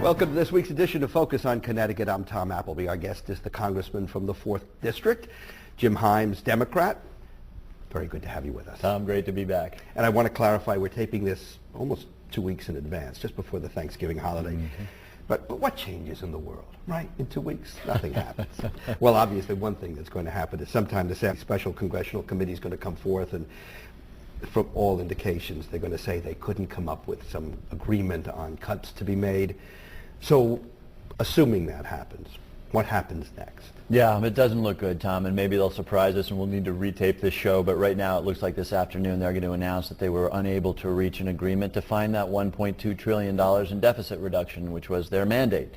Welcome to this week's edition of Focus on Connecticut. I'm Tom Appleby. Our guest is the congressman from the 4th District, Jim Himes, Democrat. Very good to have you with us. Tom, great to be back. And I want to clarify, we're taping this almost 2 weeks in advance, just before the Thanksgiving holiday. Mm-hmm. But what changes in the world, right? In 2 weeks, nothing happens. Well, obviously, one thing that's going to happen is sometime this special congressional committee is going to come forth, and from all indications, they're going to say they couldn't come up with some agreement on cuts to be made. So, assuming that happens, what happens next? Yeah, it doesn't look good, Tom, and maybe they'll surprise us and we'll need to retape this show, but right now it looks like this afternoon they're going to announce that they were unable to reach an agreement to find that $1.2 trillion in deficit reduction, which was their mandate.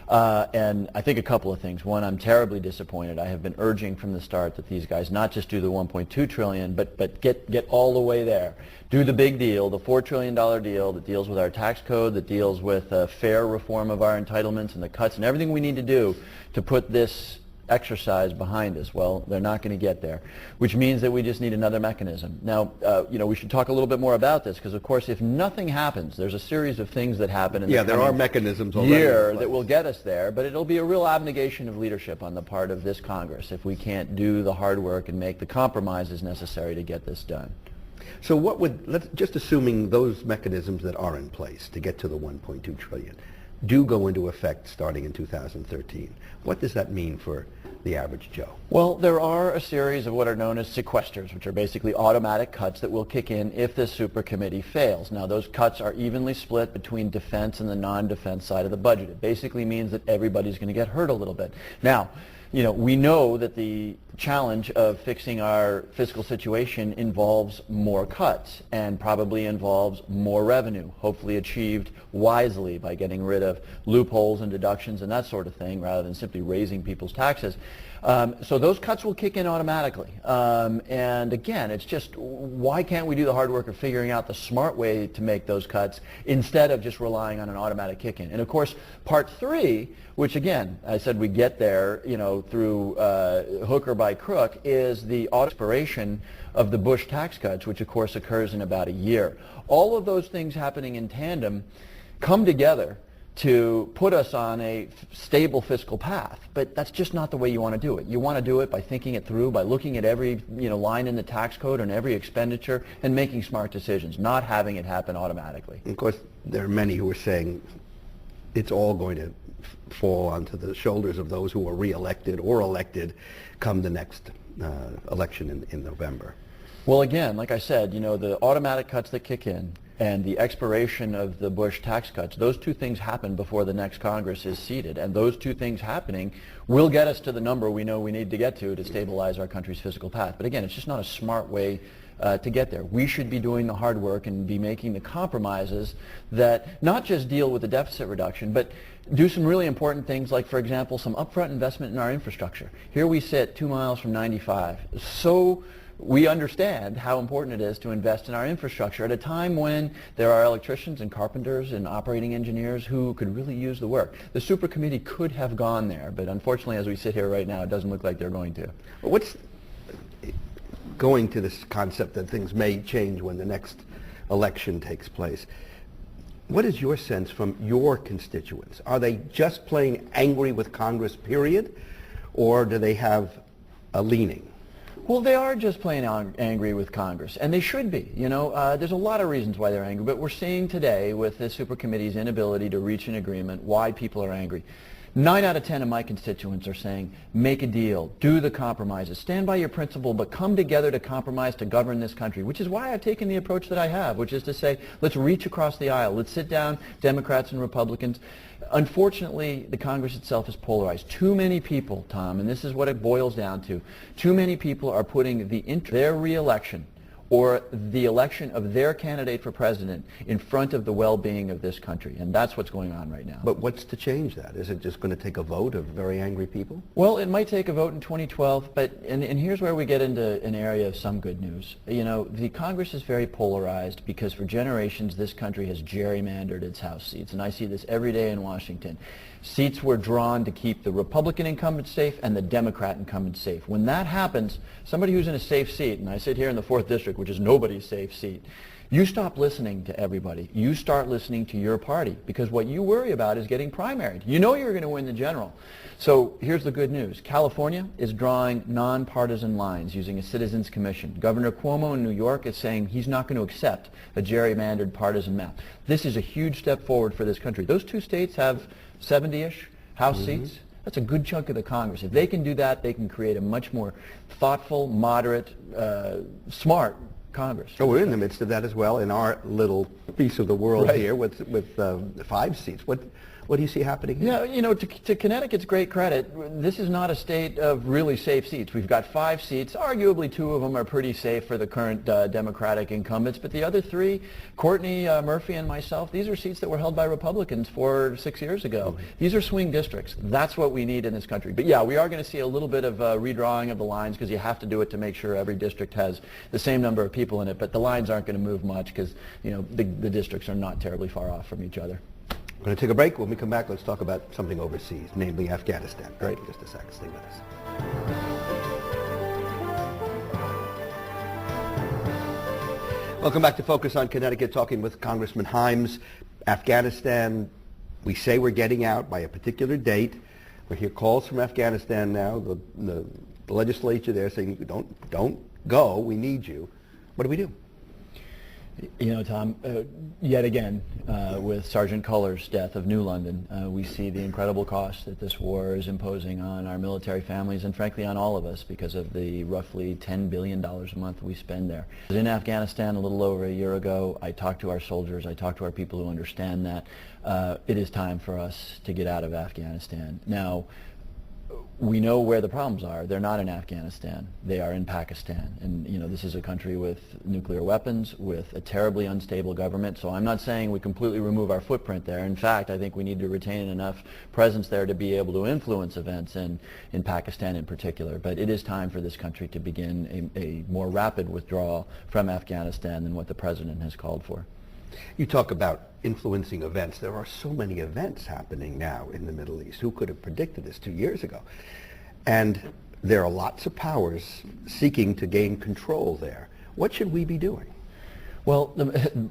And I think a couple of things. One, I'm terribly disappointed. I have been urging from the start that these guys not just do the $1.2 trillion, but get all the way there. Do the big deal, the $4 trillion deal that deals with our tax code, that deals with fair reform of our entitlements and the cuts and everything we need to do to put this exercise behind us. Well, they're not going to get there, which means that we just need another mechanism. Now, we should talk a little bit more about this because, of course, if nothing happens, there's a series of things that happen in there are mechanisms already year that will get us there, but it'll be a real abnegation of leadership on the part of this Congress if we can't do the hard work and make the compromises necessary to get this done. So what would, just assuming those mechanisms that are in place to get to the $1.2 trillion do go into effect starting in 2013, what does that mean for the average Joe? Well, there are a series of what are known as sequesters, which are basically automatic cuts that will kick in if this super committee fails. Now, those cuts are evenly split between defense and the non-defense side of the budget. It basically means that everybody's going to get hurt a little bit. Now, we know that the challenge of fixing our fiscal situation involves more cuts and probably involves more revenue, hopefully achieved wisely by getting rid of loopholes and deductions and that sort of thing rather than simply raising people's taxes. So those cuts will kick in automatically. And again, it's just why can't we do the hard work of figuring out the smart way to make those cuts instead of just relying on an automatic kick-in? And of course, part 3, which again, I said we get there, through hook or by crook, is the expiration of the Bush tax cuts, which of course occurs in about a year. All of those things happening in tandem come together to put us on a stable fiscal path. But that's just not the way you want to do it. You want to do it by thinking it through, by looking at every line in the tax code and every expenditure and making smart decisions, not having it happen automatically. Of course, there are many who are saying it's all going to fall onto the shoulders of those who are re-elected or elected come the next election in November. Well, again, like I said, the automatic cuts that kick in and the expiration of the Bush tax cuts, those two things happen before the next Congress is seated. And those two things happening will get us to the number we know we need to get to stabilize our country's fiscal path. But again, it's just not a smart way to get there. We should be doing the hard work and be making the compromises that not just deal with the deficit reduction, but do some really important things like, for example, some upfront investment in our infrastructure. Here we sit 2 miles from 95. So we understand how important it is to invest in our infrastructure at a time when there are electricians and carpenters and operating engineers who could really use the work. The super committee could have gone there, but unfortunately, as we sit here right now, it doesn't look like they're going to. What's going to this concept that things may change when the next election takes place? What is your sense from your constituents? Are they just plain angry with Congress, period, or do they have a leaning? Well, they are just plain angry with Congress, and they should be. There's a lot of reasons why they're angry, but we're seeing today with this super committee's inability to reach an agreement why people are angry. 9 out of 10 of my constituents are saying, make a deal, do the compromises, stand by your principle, but come together to compromise to govern this country, which is why I've taken the approach that I have, which is to say, let's reach across the aisle, let's sit down, Democrats and Republicans. Unfortunately, the Congress itself is polarized. Too many people, Tom, and this is what it boils down to, too many people are putting their re-election or the election of their candidate for president in front of the well-being of this country. And that's what's going on right now. But what's to change that? Is it just going to take a vote of very angry people? Well, it might take a vote in 2012, but and here's where we get into an area of some good news. The Congress is very polarized because for generations this country has gerrymandered its House seats, and I see this every day in Washington. Seats were drawn to keep the Republican incumbent safe and the Democrat incumbent safe. When that happens, somebody who's in a safe seat, and I sit here in the 4th District, which is nobody's safe seat, You stop listening to everybody. You start listening to your party, because what you worry about is getting primaried. You know you're going to win the general. So here's the good news. California is drawing nonpartisan lines using a citizens commission. Governor Cuomo in New York is saying he's not going to accept a gerrymandered partisan map. This is a huge step forward for this country. Those two states have 70-ish House seats. That's a good chunk of the Congress. If they can do that, they can create a much more thoughtful, moderate, smart Congress. Oh, we're in the midst of that as well in our little piece of the world Right. here with 5 seats. What do you see happening here? Yeah, you know, to Connecticut's great credit, this is not a state of really safe seats. We've got 5 seats. Arguably 2 of them are pretty safe for the current Democratic incumbents, but the other 3, Courtney Murphy and myself, these are seats that were held by Republicans 4 or 6 years ago. These are swing districts. That's what we need in this country. But yeah, we are going to see a little bit of redrawing of the lines, because you have to do it to make sure every district has the same number of people in it, but the lines aren't going to move much, because, you know, the districts are not terribly far off from each other. We're going to take a break. When we come back, let's talk about something overseas, namely Afghanistan. Great. Just a second. Stay with us. Welcome back to Focus on Connecticut, talking with Congressman Himes. Afghanistan, we say we're getting out by a particular date. We hear calls from Afghanistan now. The legislature there saying, don't go. We need you. What do we do? You know, Tom, yet again, with Sergeant Culler's death of New London, we see the incredible cost that this war is imposing on our military families and, frankly, on all of us, because of the roughly $10 billion a month we spend there. I was in Afghanistan a little over a year ago. I talked to our soldiers. I talked to our people who understand that. It is time for us to get out of Afghanistan. Now, we know where the problems are. They're not in Afghanistan. They are in Pakistan. And, you know, this is a country with nuclear weapons, with a terribly unstable government. So I'm not saying we completely remove our footprint there. In fact, I think we need to retain enough presence there to be able to influence events in Pakistan in particular. But it is time for this country to begin a more rapid withdrawal from Afghanistan than what the president has called for. You talk about influencing events. There are so many events happening now in the Middle East. Who could have predicted this 2 years ago? And there are lots of powers seeking to gain control there. What should we be doing? Well,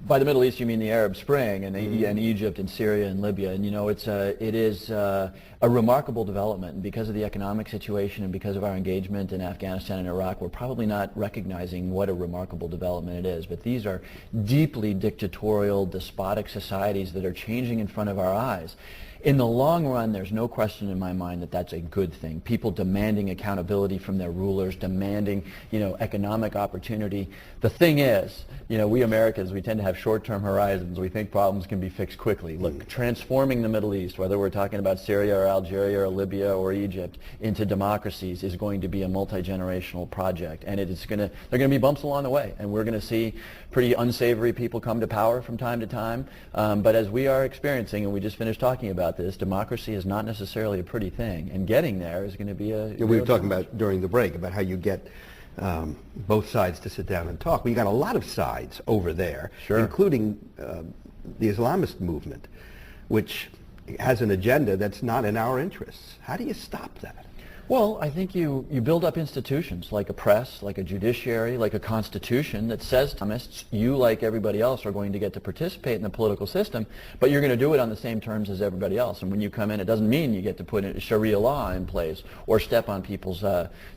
by the Middle East, you mean the Arab Spring and Egypt and Syria and Libya. And, you know, it is a remarkable development. And because of the economic situation and because of our engagement in Afghanistan and Iraq, we're probably not recognizing what a remarkable development it is. But these are deeply dictatorial, despotic societies that are changing in front of our eyes. In the long run, there's no question in my mind that that's a good thing. People demanding accountability from their rulers, demanding, you know, economic opportunity. The thing is, you know, we Americans, we tend to have short-term horizons. We think problems can be fixed quickly. Look, transforming the Middle East, whether we're talking about Syria or Algeria or Libya or Egypt, into democracies is going to be a multi-generational project. And there are going to be bumps along the way. And we're going to see pretty unsavory people come to power from time to time. But as we are experiencing, and we just finished talking about this, democracy is not necessarily a pretty thing, and getting there is going to be a... We were talking about during the break about how you get both sides to sit down and talk. Well, you got a lot of sides over there, Sure. including the Islamist movement, which has an agenda that's not in our interests. How do you stop that? Well, I think you build up institutions like a press, like a judiciary, like a constitution that says Islamists, you, like everybody else, are going to get to participate in the political system, but you're going to do it on the same terms as everybody else. And when you come in, it doesn't mean you get to put Sharia law in place or step on people's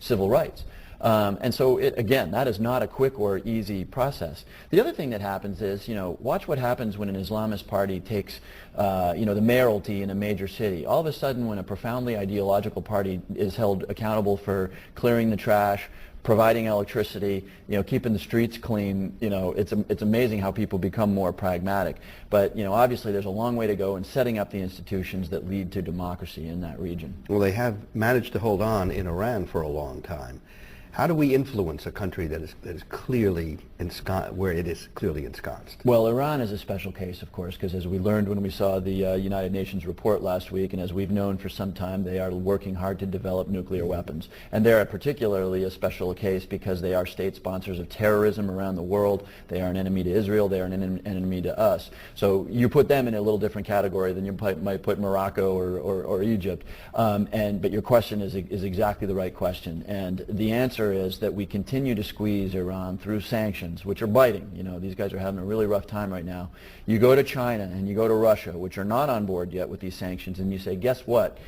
civil rights. And so, again, that is not a quick or easy process. The other thing that happens is, you know, watch what happens when an Islamist party takes, you know, the mayoralty in a major city. All of a sudden, when a profoundly ideological party is held accountable for clearing the trash, providing electricity, you know, keeping the streets clean, you know, it's amazing how people become more pragmatic. But, you know, obviously there's a long way to go in setting up the institutions that lead to democracy in that region. Well, they have managed to hold on in Iran for a long time. How do we influence a country that is clearly where it is clearly ensconced? Well, Iran is a special case, of course, because as we learned when we saw the United Nations report last week, and as we've known for some time, they are working hard to develop nuclear weapons. And they're particularly a special case because they are state sponsors of terrorism around the world. They are an enemy to Israel. They are an enemy to us. So you put them in a little different category than you might put Morocco or Egypt. But your question is exactly the right question. And the answer other is that we continue to squeeze Iran through sanctions, which are biting. These guys are having a really rough time right now. You go to China and you go to Russia, which are not on board yet with these sanctions, and you say, guess what?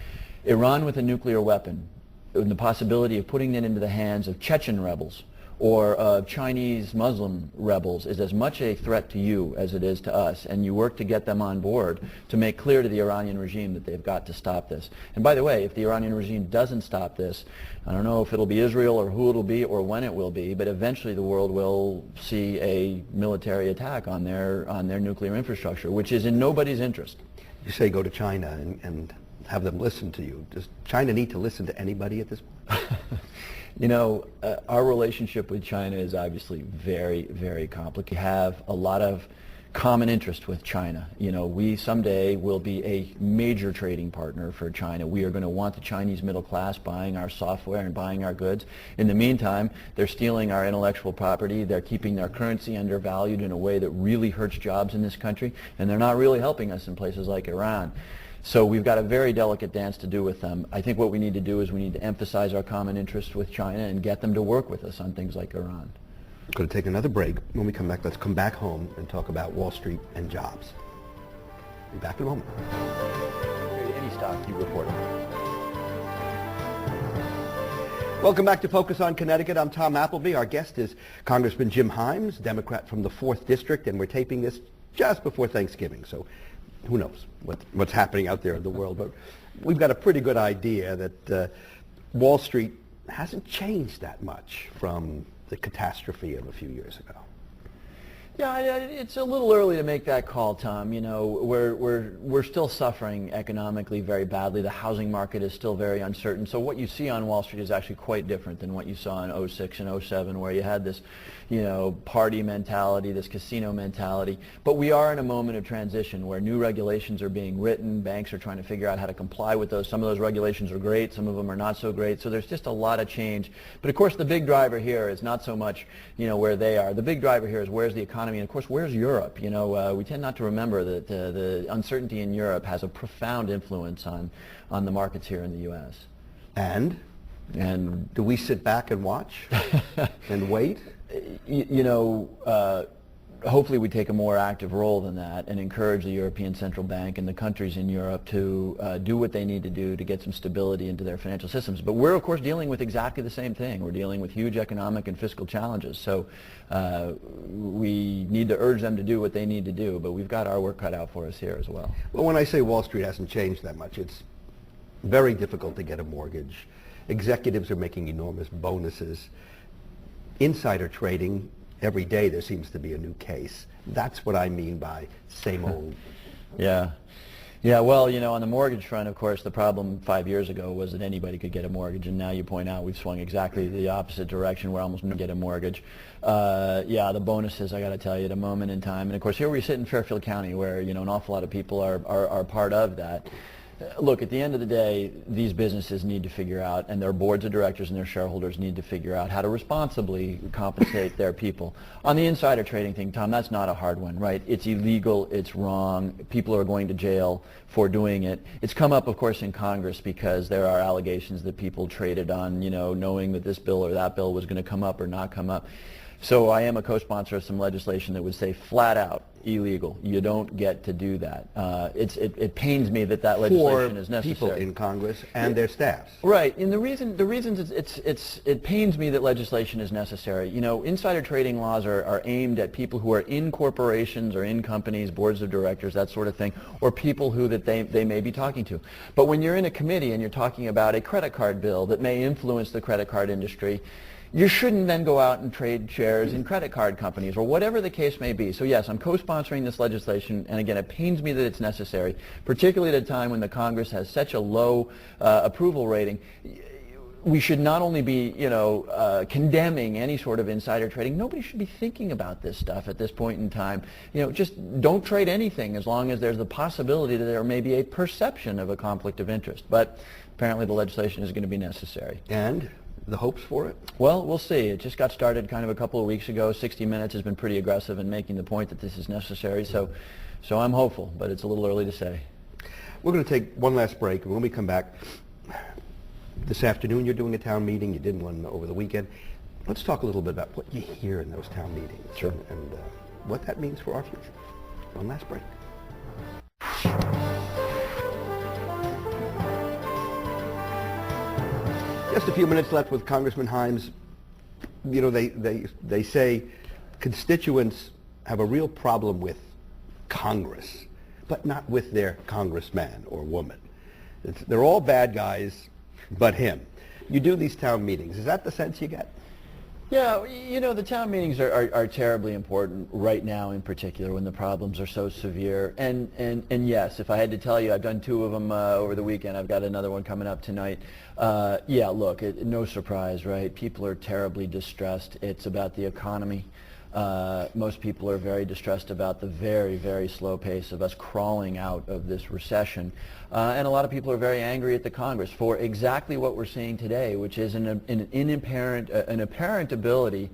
Iran with a nuclear weapon, and the possibility of putting it into the hands of Chechen rebels or of Chinese Muslim rebels is as much a threat to you as it is to us, and you work to get them on board to make clear to the Iranian regime that they've got to stop this. And by the way, if the Iranian regime doesn't stop this, I don't know if it'll be Israel or who it'll be or when it will be, but eventually the world will see a military attack on their nuclear infrastructure, which is in nobody's interest. You say go to China and have them listen to you. Does China need to listen to anybody at this point? Our relationship with China is obviously very, very complicated. We have a lot of common interest with China. We someday will be a major trading partner for China. We are going to want the Chinese middle class buying our software and buying our goods. In the meantime, they're stealing our intellectual property. They're keeping their currency undervalued in a way that really hurts jobs in this country, and they're not really helping us in places like Iran. So we've got a very delicate dance to do with them. I think what we need to do is we need to emphasize our common interests with China and get them to work with us on things like Iran. We're going to take another break. When we come back, let's come back home and talk about Wall Street and jobs. Be back in a moment. Any stock you report on. Welcome back to Focus on Connecticut. I'm Tom Appleby. Our guest is Congressman Jim Himes, Democrat from the 4th District, and we're taping this just before Thanksgiving. So who knows what's happening out there in the world. But we've got a pretty good idea that Wall Street hasn't changed that much from the catastrophe of a few years ago. Yeah, it's a little early to make that call, Tom. We're still suffering economically very badly. The housing market is still very uncertain. So what you see on Wall Street is actually quite different than what you saw in 06 and 07, where you had this, party mentality, this casino mentality. But we are in a moment of transition where new regulations are being written. Banks are trying to figure out how to comply with those. Some of those regulations are great. Some of them are not so great. So there's just a lot of change. But of course, the big driver here is not so much, where they are. The big driver here is where's the economy. And of course, where's Europe? We tend not to remember that the uncertainty in Europe has a profound influence on the markets here in the U.S. And do we sit back and watch and wait? Hopefully we take a more active role than that and encourage the European Central Bank and the countries in Europe to do what they need to do to get some stability into their financial systems. But we're, of course, dealing with exactly the same thing. We're dealing with huge economic and fiscal challenges. So we need to urge them to do what they need to do, but we've got our work cut out for us here as well. Well, when I say Wall Street hasn't changed that much, it's very difficult to get a mortgage. Executives are making enormous bonuses. Insider trading, every day there seems to be a new case. That's what I mean by same old. Yeah. Yeah, well, on the mortgage front, of course, the problem 5 years ago was that anybody could get a mortgage, and now you point out we've swung exactly the opposite direction where almost no one can get a mortgage. The bonuses, I got to tell you, at a moment in time. And of course, here we sit in Fairfield County where, an awful lot of people are part of that. Look, at the end of the day, these businesses need to figure out, and their boards of directors and their shareholders need to figure out how to responsibly compensate their people. On the insider trading thing, Tom, that's not a hard one, right? It's illegal, it's wrong, people are going to jail for doing it. It's come up, of course, in Congress because there are allegations that people traded on, knowing that this bill or that bill was going to come up or not come up. So I am a co-sponsor of some legislation that would say flat out illegal. You don't get to do that. It pains me that legislation is necessary. For people in Congress and their staffs. Right, and the reasons it pains me that legislation is necessary. Insider trading laws are aimed at people who are in corporations or in companies, boards of directors, that sort of thing, or people who that they may be talking to. But when you're in a committee and you're talking about a credit card bill that may influence the credit card industry, you shouldn't then go out and trade shares in credit card companies or whatever the case may be. So yes, I'm co-sponsoring this legislation, and again, it pains me that it's necessary, particularly at a time when the Congress has such a low approval rating. We should not only be, condemning any sort of insider trading. Nobody should be thinking about this stuff at this point in time. Just don't trade anything as long as there's the possibility that there may be a perception of a conflict of interest. But apparently the legislation is going to be necessary. And the hopes for it? Well, we'll see. It just got started kind of a couple of weeks ago. 60 Minutes has been pretty aggressive in making the point that this is necessary. So I'm hopeful, but it's a little early to say. We're going to take one last break, and when we come back, this afternoon you're doing a town meeting. You did one over the weekend. let's talk a little bit about what you hear in those town meetings. Sure. And what that means for our future. One last break. Just a few minutes left with Congressman Himes. You know, they say constituents have a real problem with Congress, but not with their congressman or woman. They're all bad guys but him. You do these town meetings. Is that the sense you get? Yeah, you know, the town meetings are terribly important right now in particular when the problems are so severe. And yes, if I had to tell you, I've done 2 of them over the weekend. I've got another one coming up tonight. Yeah, look, no surprise, right? People are terribly distressed. It's about the economy. Most people are very distressed about the very, very slow pace of us crawling out of this recession. And a lot of people are very angry at the Congress for exactly what we're seeing today, which is an apparent ability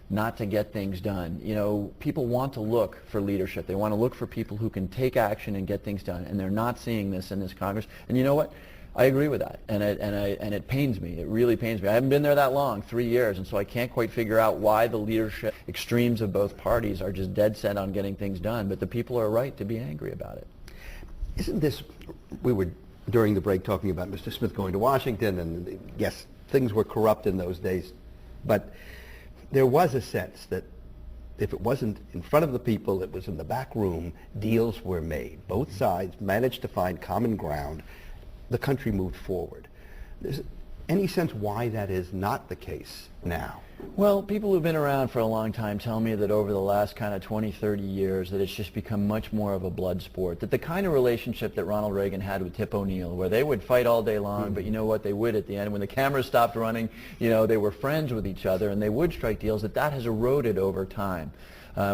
not to get things done. You know, people want to look for leadership. They want to look for people who can take action and get things done, and they're not seeing this in this Congress. And you know what? I agree with that, and it pains me. It really pains me. I haven't been there that long, 3 years, and so I can't quite figure out why the leadership extremes of both parties are just dead set on getting things done. But the people are right to be angry about it. Isn't this, we were during the break talking about Mr. Smith going to Washington, and yes, things were corrupt in those days, but there was a sense that if it wasn't in front of the people, it was in the back room, deals were made. Both sides managed to find common ground. The country moved forward. Is any sense why that is not the case now? Well, people who've been around for a long time tell me that over the last kind of 20, 30 years that it's just become much more of a blood sport. That the kind of relationship that Ronald Reagan had with Tip O'Neill, where they would fight all day long, but you know what, they would at the end, when the cameras stopped running, you know, they were friends with each other and they would strike deals, that has eroded over time.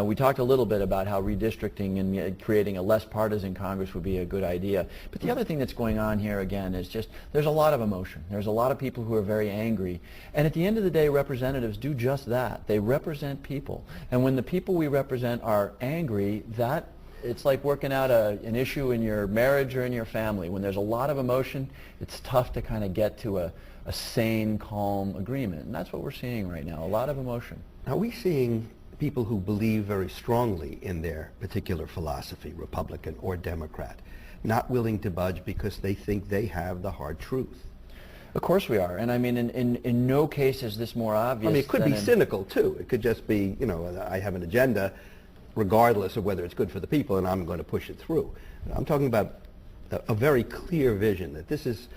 We talked a little bit about how redistricting and creating a less partisan Congress would be a good idea. But the other thing that's going on here, again, is just there's a lot of emotion. There's a lot of people who are very angry. And at the end of the day, representatives do just that. They represent people. And when the people we represent are angry, it's like working out an issue in your marriage or in your family. When there's a lot of emotion, it's tough to kind of get to a sane, calm agreement. And that's what we're seeing right now, a lot of emotion. Are we seeing people who believe very strongly in their particular philosophy, Republican or Democrat, not willing to budge because they think they have the hard truth? Of course we are. And I mean, in no case is this more obvious. I mean, it could be cynical, too. It could just be, you know, I have an agenda regardless of whether it's good for the people, and I'm going to push it through. I'm talking about a very clear vision that this is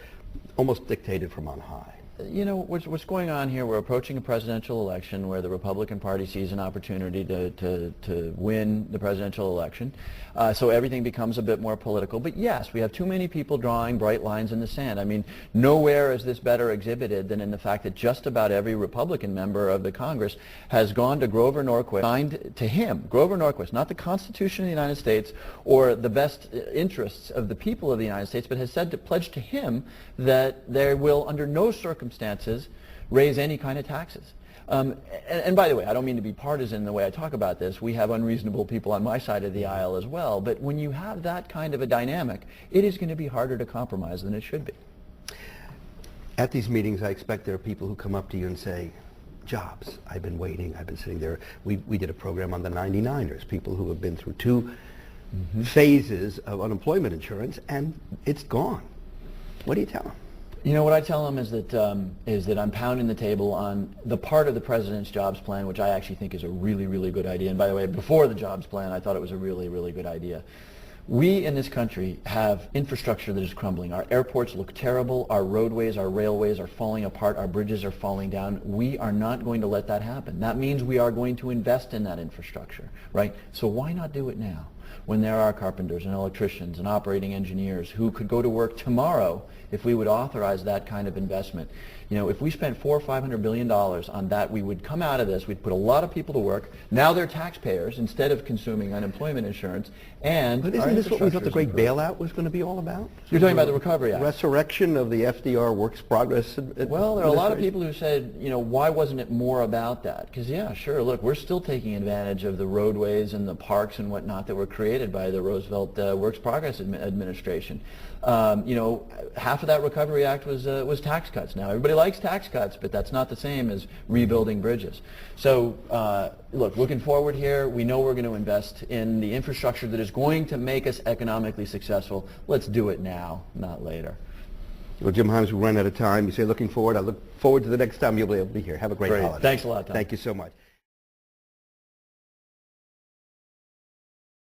almost dictated from on high. You know, what's going on here, we're approaching a presidential election where the Republican Party sees an opportunity to win the presidential election. So everything becomes a bit more political. But yes, we have too many people drawing bright lines in the sand. I mean, nowhere is this better exhibited than in the fact that just about every Republican member of the Congress has gone to Grover Norquist, signed to him, Grover Norquist, not the Constitution of the United States or the best interests of the people of the United States, but has said to pledge to him that they will, under no circumstances, raise any kind of taxes. And by the way, I don't mean to be partisan in the way I talk about this. We have unreasonable people on my side of the aisle as well. But when you have that kind of a dynamic, it is going to be harder to compromise than it should be. At these meetings, I expect there are people who come up to you and say, jobs, I've been waiting, I've been sitting there. We did a program on the 99ers, people who have been through 2 phases of unemployment insurance, and it's gone. What do you tell them? You know, what I tell them is that I'm pounding the table on the part of the president's jobs plan, which I actually think is a really, really good idea. And by the way, before the jobs plan, I thought it was a really, really good idea. We in this country have infrastructure that is crumbling. Our airports look terrible. Our roadways, our railways are falling apart. Our bridges are falling down. We are not going to let that happen. That means we are going to invest in that infrastructure, right? So why not do it now, when there are carpenters and electricians and operating engineers who could go to work tomorrow if we would authorize that kind of investment? You know, if we spent $400 or $500 billion on that, we would come out of this. We'd put a lot of people to work. Now they're taxpayers instead of consuming unemployment insurance. And but isn't this what we thought the great bailout was going to be all about? You're talking about the Recovery Act. Resurrection of the FDR Works Progress. Well, there are a lot of people who said, you know, why wasn't it more about that? Because, yeah, sure, look, we're still taking advantage of the roadways and the parks and whatnot that were created created by the Roosevelt Works Progress Administration. Half of that Recovery Act was tax cuts. Now, everybody likes tax cuts, but that's not the same as rebuilding bridges. So, look, looking forward here, we know we're going to invest in the infrastructure that is going to make us economically successful. Let's do it now, not later. Well, Jim Himes, we run out of time. You say looking forward. I look forward to the next time you'll be able to be here. Have a great holiday. Thanks a lot, Tom. Thank you so much.